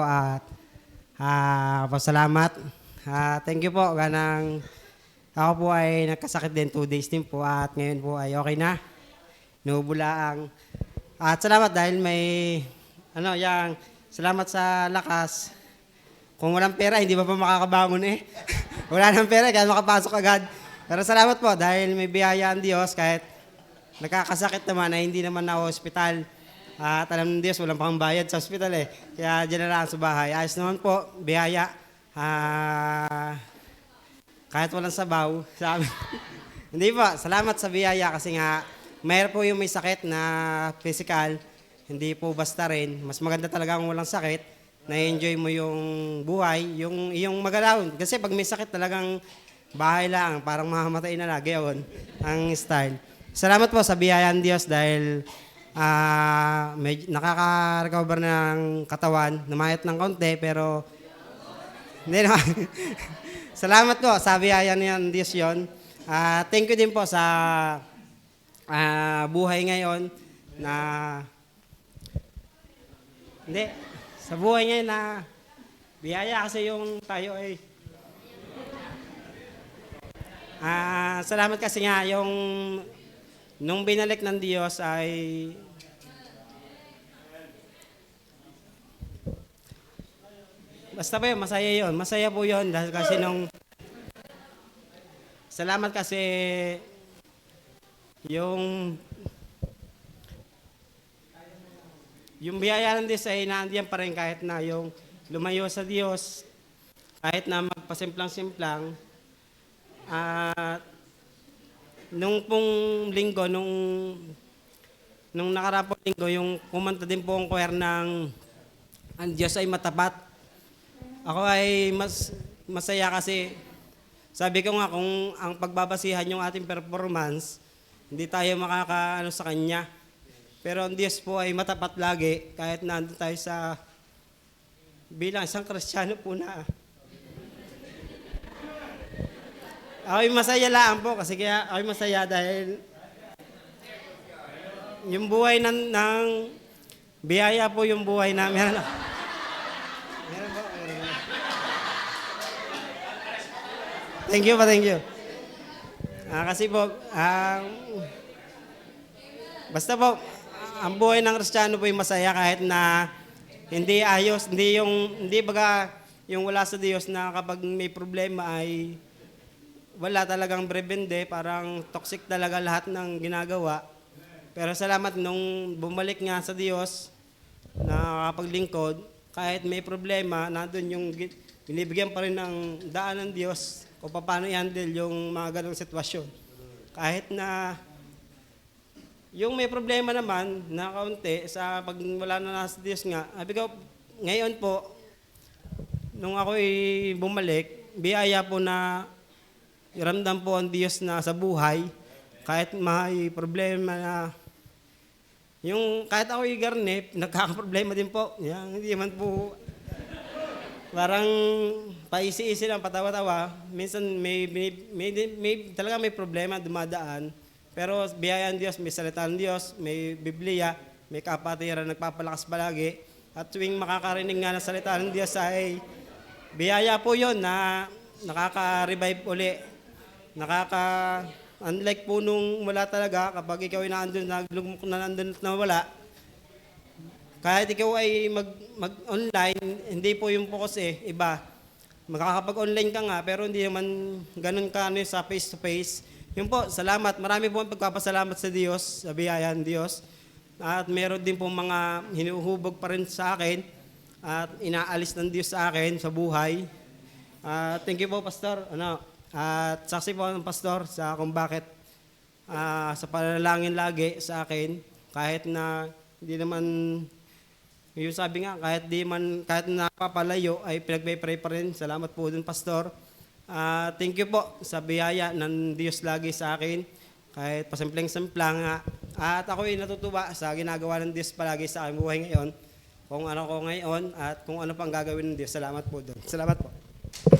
At pasalamat. Thank you po. Ako po ay nagkasakit din 2 days din po at ngayon po ay okay na. Nubulaang. At salamat dahil salamat sa lakas. Kung walang pera, hindi pa makakabangon eh. Wala nang pera, kaya makapasok agad. Pero salamat po dahil may biyaya ang Diyos kahit nakakasakit naman ay hindi naman na hospital. At alam ng Diyos, walang pang bayad sa hospital eh. Kaya dyan na lang sa bahay. Ayos naman po, biyaya. Kahit walang sabaw, sabi. Hindi po, salamat sa biyaya kasi nga, mayroon po yung may sakit na physical, hindi po basta rin. Mas maganda talaga kung walang sakit, na-enjoy mo yung buhay, yung magalaw. Kasi pag may sakit talagang bahay lang, parang mamamatay na lagi yun, ang style. Salamat po sa biyaya ng Diyos dahil nakaka-recover ng katawan, namayat ng konti, pero hindi naman. Salamat po sa biyaya ng Diyos yun. Thank you din po sa buhay ngayon na sa buhay ngayon na biyaya kasi yung tayo ay salamat kasi nga nung binalik ng Diyos ay basta po yun, masaya yun. Masaya po yun dahil kasi salamat kasi yung biyaya ng Diyos ay naandiyan pa rin kahit na yung lumayo sa Diyos, kahit na magpasimplang-simplang. Nung pong linggo, nung nakarapong linggo, yung kumanta din po ang choir ng Ang Diyos ay Matapat. Ako ay masaya kasi sabi ko nga kung ang pagbabasihan yung ating performance, hindi tayo makakaano sa Kanya. Pero ang Diyos po ay matapat lagi kahit nandun tayo bilang isang Kristiyano po na. Ako'y masaya lang po kasi kaya ako'y masaya dahil yung buhay ng biyaya po yung buhay namin. Meron po. Thank you. Kasi po, basta po, ang buhay ng Kristiyano po yung masaya kahit na hindi ayos, hindi baga yung wala sa Diyos na kapag may problema ay wala talagang prebende, parang toxic talaga lahat ng ginagawa. Pero salamat nung bumalik nga sa Diyos na kapaglingkod, kahit may problema, nandun yung binibigyan pa rin ng daan ng Diyos kung paano i-handle yung mga ganong sitwasyon. Kahit na yung may problema naman na kaunti sa pag wala na nasa Diyos nga, sabi ko, ngayon po, nung ako'y bumalik, biyaya po na iramdam po ang Diyos na sa buhay, kahit may problema na, kahit ako'y garnip, nagkakaproblema din po. Hindi man po, parang paisi-isi lang, patawa-tawa. Minsan talaga may problema, dumadaan. Pero biyaya ng Diyos, may salita ng Diyos, may Biblia, may kapatiran, nagpapalakas palagi. At tuwing makakarinig nga ng salita ng Diyos ay biyaya po yun na nakaka-revive uli. Unlike po nung wala talaga, kapag ikaw ay naglugmok na nandun na wala, kahit ikaw ay mag-online, hindi po yung focus iba. Makakapag-online ka nga, pero hindi naman ganun ka sa face-to-face. Yun po, salamat. Marami po ang pagpapasalamat sa Diyos, sa biyaya ng Diyos. At meron din po mga hinuhubog pa rin sa akin at inaalis ng Diyos sa akin sa buhay. Thank you po, Pastor. At saksi po ng Pastor sa kung bakit sa panalangin lagi sa akin, kahit na hindi naman, yung sabi nga, kahit napapalayo ay pinagpipray pa rin. Salamat po dun, Pastor. Thank you po sa biyaya ng Diyos lagi sa akin, kahit pasimpleng-simplang nga. At ako'y natutuwa sa ginagawa ng Diyos palagi sa aking buhay ngayon, kung ano ko ngayon at kung ano pang gagawin ng Diyos. Salamat po doon. Salamat po.